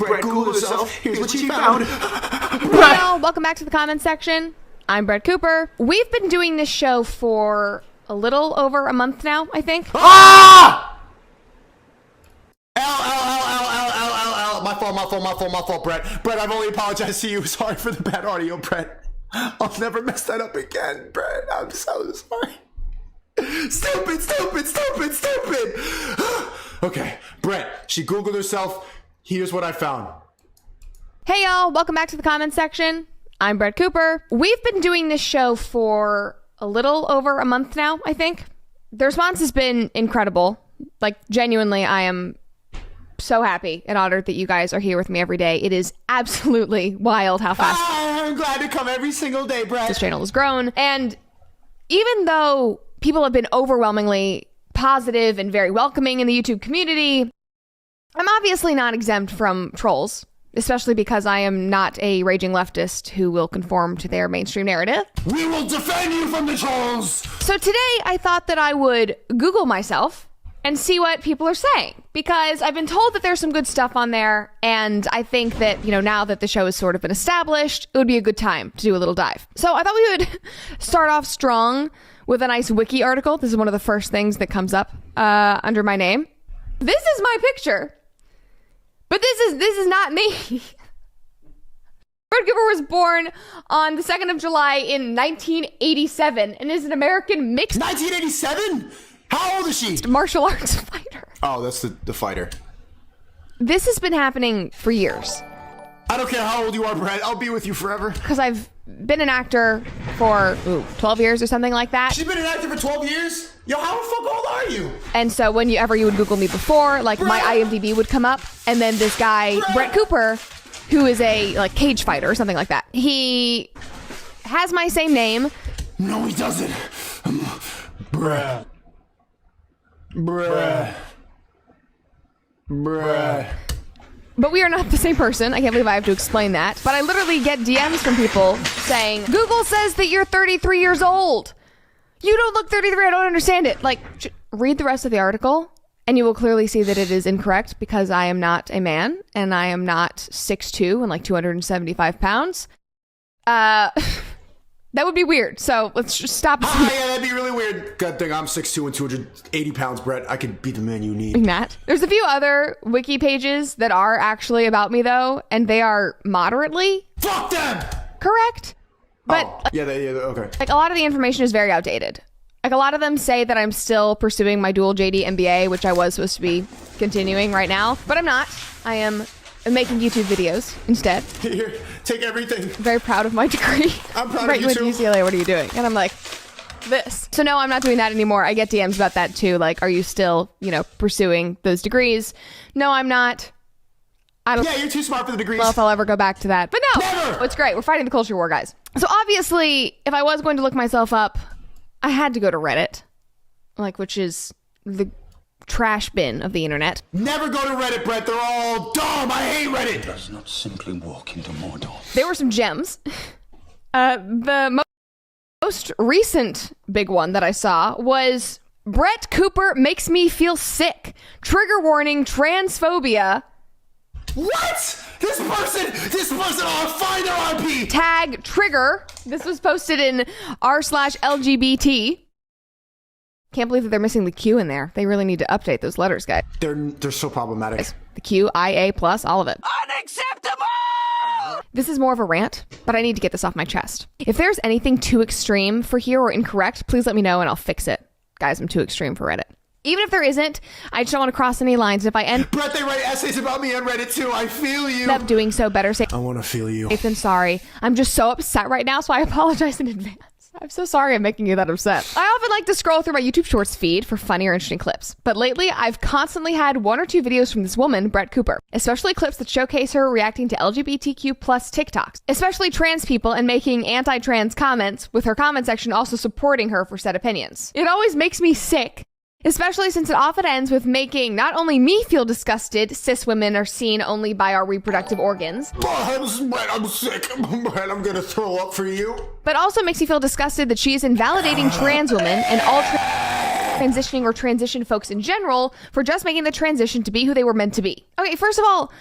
Brett Googled herself. Here's what she found. Hey y'all, welcome back to the comments section. I'm Brett Cooper. We've been doing this show for a little over a month now, I think. Ah! My fault, Brett. Brett, I've only apologized to you. Sorry for the bad audio, Brett. I'll never mess that up again, Brett. I'm so sorry. Stupid. Okay, Brett, she Googled herself. Here's what I found. Hey y'all, welcome back to the comments section. I'm Brett Cooper. We've been doing this show for a little over a month now, I think. The response has been incredible. Like, genuinely, I am so happy and honored that you guys are here with me every day. It is absolutely wild how fast I'm glad to come every single day, Brett. This channel has grown. And even though people have been overwhelmingly positive and very welcoming in the YouTube community, I'm obviously not exempt from trolls, especially because I am not a raging leftist who will conform to their mainstream narrative. We will defend you from the trolls! So today I thought that I would Google myself and see what people are saying, because I've been told that there's some good stuff on there, and I think that, you know, now that the show has sort of been established, it would be a good time to do a little dive. So I thought we would start off strong with a nice wiki article. This is one of the first things that comes up under my name. This is my picture, but this is not me. Brett Cooper was born on the 2nd of July in 1987 and is an American mixed 1987? How old is she? Martial arts fighter. Oh, that's the fighter. This has been happening for years. I don't care how old you are, Brett. I'll be with you forever. Because I've been an actor for 12 years or something like that. She's been an actor for 12 years? Yo, how the fuck old are you? And so whenever you would Google me before, like, my IMDb would come up, and then this guy, Brett Cooper, who is a like cage fighter or something like that, he has my same name. No, he doesn't. Brett. But we are not the same person. I can't believe I have to explain that. But I literally get DMs from people saying, Google says that you're 33 years old. You don't look 33. I don't understand it. Like, read the rest of the article and you will clearly see that it is incorrect, because I am not a man and I am not 6'2" and like 275 pounds. That would be weird. So let's just stop. Yeah, that'd be really weird. Good thing I'm 6'2" and 280 pounds, Brett. I could be the man you need. That. There's a few other wiki pages that are actually about me, though, and they are moderately fuck them correct. But okay. Like, a lot of the information is very outdated. Like, a lot of them say that I'm still pursuing my dual JD MBA, which I was supposed to be continuing right now, but I'm not. I am making YouTube videos instead. Here, take everything. Very proud of my degree. I'm proud right, of you too. With UCLA, what are you doing? And I'm like, this. So no, I'm not doing that anymore. I get DMs about that too. Like, are you still, pursuing those degrees? No, I'm not. I don't. Yeah, you're too smart for the degrees. Well, if I'll ever go back to that. But no, never. It's great. We're fighting the culture war, guys. So obviously, if I was going to look myself up, I had to go to Reddit, which is the trash bin of the internet. Never go to Reddit, Brett. They're all dumb. I hate Reddit. Does not simply walk into Mordor. There were some gems. The most recent big one that I saw was Brett Cooper makes me feel sick. Trigger warning, transphobia. What? This person on find their RP. Tag trigger. This was posted in r/LGBT. Can't believe that they're missing the Q in there. They really need to update those letters, guys. They're so problematic. The Q, I, A plus, all of it. Unacceptable! This is more of a rant, but I need to get this off my chest. If there's anything too extreme for here or incorrect, please let me know and I'll fix it. Guys, I'm too extreme for Reddit. Even if there isn't, I just don't want to cross any lines. If I end Brett, they write essays about me on Reddit too. I feel you. up doing so, better safe I want to feel you. than sorry. I'm just so upset right now, so I apologize in advance. I'm so sorry I'm making you that upset. I often like to scroll through my YouTube Shorts feed for funny or interesting clips, but lately I've constantly had one or two videos from this woman, Brett Cooper, especially clips that showcase her reacting to LGBTQ plus TikToks, especially trans people, and making anti-trans comments, with her comment section also supporting her for said opinions. It always makes me sick, especially since it often ends with making not only me feel disgusted, cis women are seen only by our reproductive organs, I'm sick. I'm gonna throw up for you. but also makes me feel disgusted that she is invalidating trans women and all transitioning or transition folks in general for just making the transition to be who they were meant to be. Okay, first of all,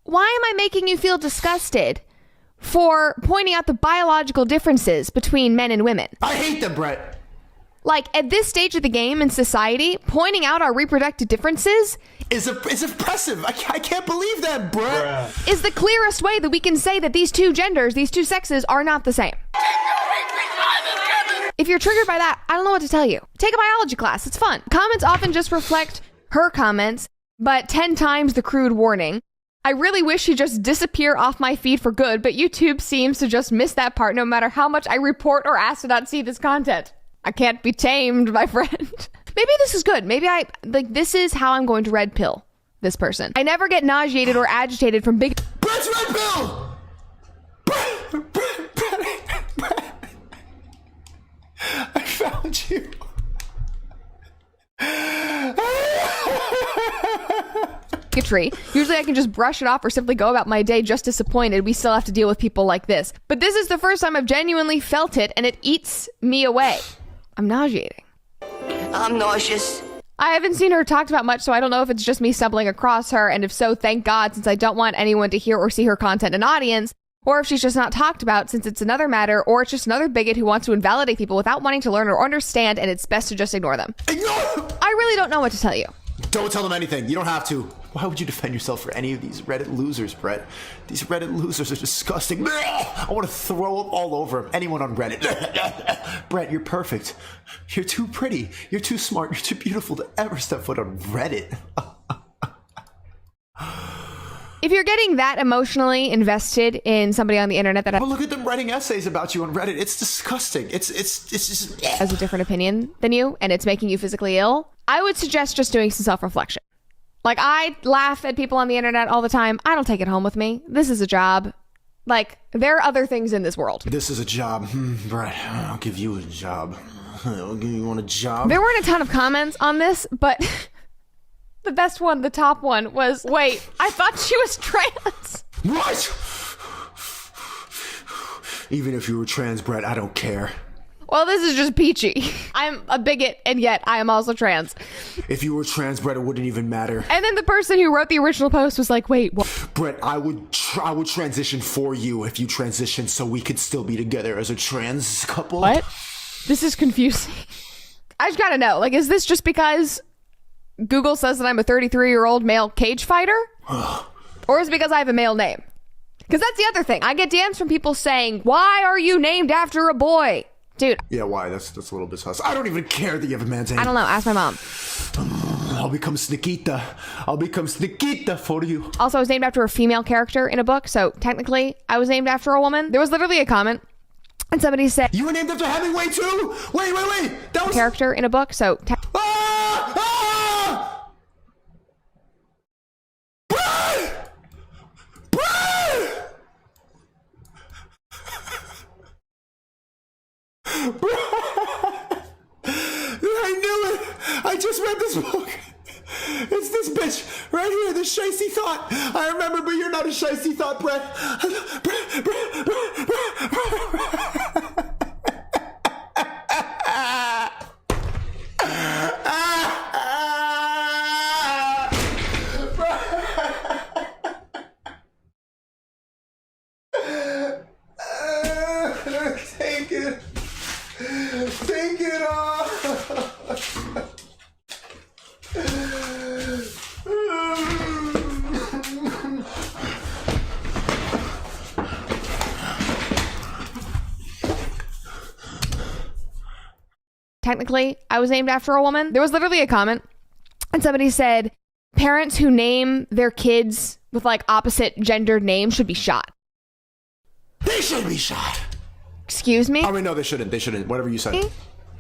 why am I making you feel disgusted for pointing out the biological differences between men and women? I hate them, Brett. Like, at this stage of the game in society, pointing out our reproductive differences is oppressive. I can't believe that, Brett. is the clearest way that we can say that these two genders, these two sexes, are not the same. If you're triggered by that, I don't know what to tell you. Take a biology class. It's fun. Comments often just reflect her comments, but 10 times the crude warning. I really wish she'd just disappear off my feed for good, but YouTube seems to just miss that part no matter how much I report or ask to not see this content. I can't be tamed, my friend. Maybe this is good. Maybe this is how I'm going to red pill this person. I never get nauseated or agitated from big... Brett's red pill! Brett. I found you. Tree. Usually I can just brush it off or simply go about my day just disappointed. We still have to deal with people like this. But this is the first time I've genuinely felt it, and it eats me away. I'm nauseating. I'm nauseous. I haven't seen her talked about much, so I don't know if it's just me stumbling across her, and if so, thank God, since I don't want anyone to hear or see her content in an audience, or if she's just not talked about since it's another matter, or it's just another bigot who wants to invalidate people without wanting to learn or understand, and it's best to just ignore them. I really don't know what to tell you. Don't tell them anything. You don't have to. Why would you defend yourself for any of these Reddit losers, Brett? These Reddit losers are disgusting. I want to throw them all over anyone on Reddit. Brett, you're perfect. You're too pretty. You're too smart. You're too beautiful to ever step foot on Reddit. If you're getting that emotionally invested in somebody on the internet that Well, look at them writing essays about you on Reddit. It's disgusting. It's just... has a different opinion than you, and it's making you physically ill, I would suggest just doing some self-reflection. Like, I laugh at people on the internet all the time. I don't take it home with me. This is a job. Like, there are other things in this world. This is a job. Brett, I'll give you a job. I'll give you a job. There weren't a ton of comments on this, but the best one, the top one, was, wait, I thought she was trans. What? Even if you were trans, Brett, I don't care. Well, this is just peachy. I'm a bigot, and yet I am also trans. If you were trans, Brett, it wouldn't even matter. And then the person who wrote the original post was like, wait, what? Brett, I would transition for you if you transitioned so we could still be together as a trans couple. What? This is confusing. I just gotta know, like, is this just because Google says that I'm a 33-year-old male cage fighter? Or is it because I have a male name? Because that's the other thing. I get DMs from people saying, why are you named after a boy? Dude. Yeah, why? That's a little bit sus. I don't even care that you have a man's name. I don't know. Ask my mom. I'll become Shneakita. I'll become Shneakita for you. Also, I was named after a female character in a book, so technically I was named after a woman. There was literally a comment, and somebody said... You were named after Hemingway too? Wait. That was... Character in a book, so... I knew it. I just read this book. It's this bitch right here, this shiesty thought. I remember, but you're not a shiesty thought, Brett. Take it off. Technically, I was named after a woman. There was literally a comment, and somebody said, parents who name their kids with, like, opposite gendered names should be shot. They should be shot. Excuse me? Oh, wait, no, they shouldn't. They shouldn't. Whatever you said.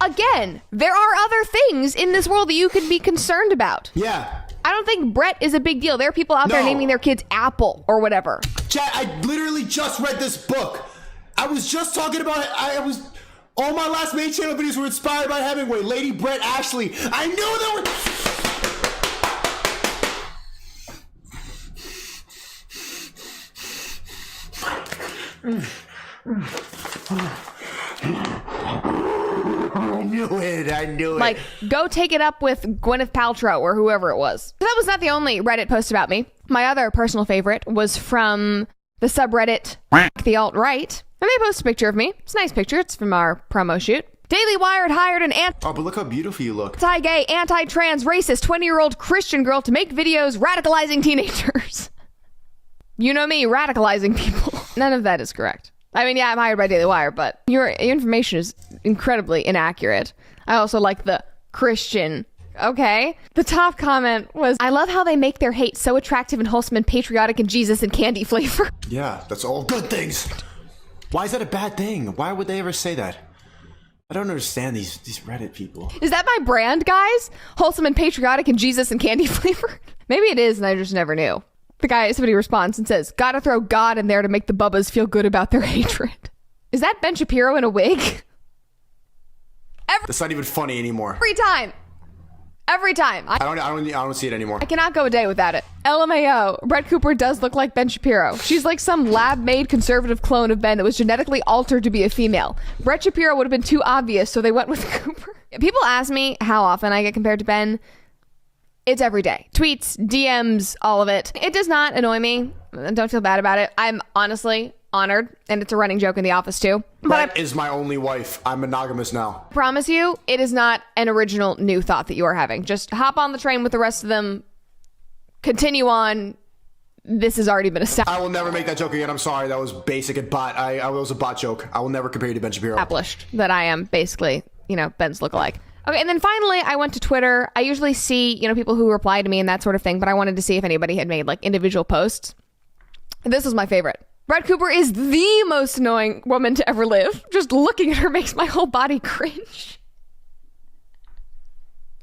Again, there are other things in this world that you could be concerned about. Yeah. I don't think Brett is a big deal. There are people out there naming their kids Apple or whatever. Chat, I literally just read this book. I was just talking about it. All my last main channel videos were inspired by Hemingway, Lady Brett Ashley. I knew there were... I knew it. I knew it. Like, go take it up with Gwyneth Paltrow or whoever it was. That was not the only Reddit post about me. My other personal favorite was from the subreddit the alt-right. And they post a picture of me. It's a nice picture. It's from our promo shoot. Daily Wired hired an oh, but look how beautiful you look. anti-gay, anti-trans, racist 20-year-old Christian girl to make videos radicalizing teenagers. You know me, radicalizing people. None of that is correct. I mean, yeah, I'm hired by Daily Wire, but your information is incredibly inaccurate. I also like the Christian. Okay. The top comment was, I love how they make their hate so attractive and wholesome and patriotic and Jesus and candy flavor. Yeah, that's all good things. Why is that a bad thing? Why would they ever say that? I don't understand these Reddit people. Is that my brand, guys? Wholesome and patriotic and Jesus and candy flavor? Maybe it is and I just never knew. Somebody responds and says, gotta throw God in there to make the bubbas feel good about their hatred. Is that Ben Shapiro in a wig? That's not even funny anymore. Every time. I don't see it anymore. I cannot go a day without it. LMAO. Brett Cooper does look like Ben Shapiro. She's like some lab-made conservative clone of Ben that was genetically altered to be a female. Brett Shapiro would have been too obvious, so they went with Cooper. People ask me how often I get compared to Ben. It's every day. Tweets, DMs, all of it. It does not annoy me. Don't feel bad about it. I'm honestly honored, and it's a running joke in the office too. Brett is my only wife. I'm monogamous now. Promise you, it is not an original new thought that you are having. Just hop on the train with the rest of them. Continue on. This has already been established. I will never make that joke again. I'm sorry. That was basic and bot. I was a bot joke. I will never compare you to Ben Shapiro. Established that I am basically, Ben's lookalike. Okay, and then finally, I went to Twitter. I usually see, people who reply to me and that sort of thing, but I wanted to see if anybody had made, like, individual posts. This was my favorite. Brett Cooper is the most annoying woman to ever live. Just looking at her makes my whole body cringe.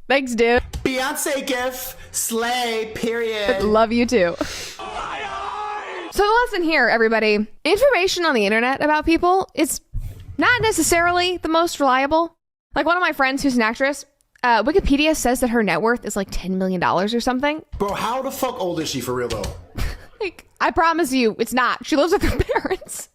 Thanks, dude. Beyonce gif. Slay. Period. Love you, too. So the lesson here, everybody, information on the internet about people is not necessarily the most reliable. Like one of my friends who's an actress, Wikipedia says that her net worth is like $10 million or something. Bro, how the fuck old is she for real though? Like, I promise you, it's not. She lives with her parents.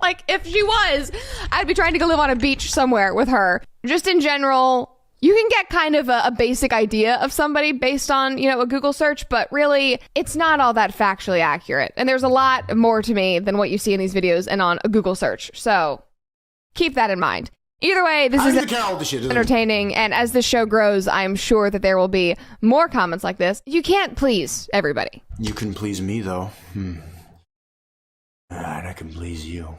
Like, if she was, I'd be trying to go live on a beach somewhere with her. Just in general, you can get kind of a basic idea of somebody based on, a Google search, but really, it's not all that factually accurate. And there's a lot more to me than what you see in these videos and on a Google search. So, keep that in mind. Either way, this is entertaining, and as this show grows, I'm sure that there will be more comments like this. You can't please everybody. You can please me, though. And I can please you.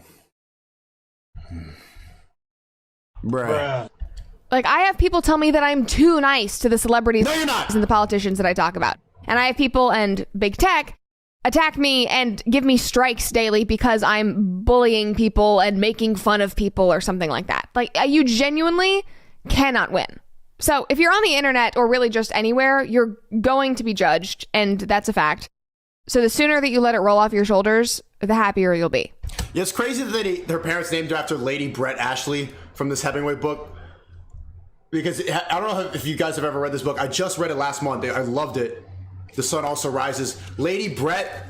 Bruh. Like, I have people tell me that I'm too nice to the celebrities No, you're not. and the politicians that I talk about. And I have people and big tech attack me and give me strikes daily because I'm bullying people and making fun of people or something like that. Like, you genuinely cannot win. So if you're on the internet or really just anywhere, you're going to be judged, and that's a fact. So the sooner that you let it roll off your shoulders, the happier you'll be. Yeah, it's crazy that their parents named her after Lady Brett Ashley from this Hemingway book. Because I don't know if you guys have ever read this book. I just read it last month. I loved it. The Sun Also Rises. Lady Brett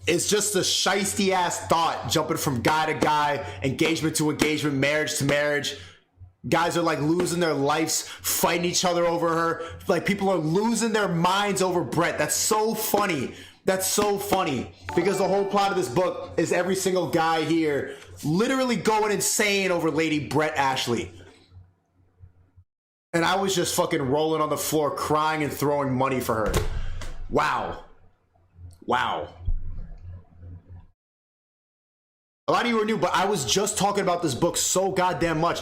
is just a shiesty ass thought, jumping from guy to guy, engagement to engagement, marriage to marriage. Guys are like losing their lives, fighting each other over her. Like, people are losing their minds over Brett. That's so funny. That's so funny. Because the whole plot of this book is every single guy here literally going insane over Lady Brett Ashley. And I was just fucking rolling on the floor, crying and throwing money for her. Wow. Wow. A lot of you are new, but I was just talking about this book so goddamn much.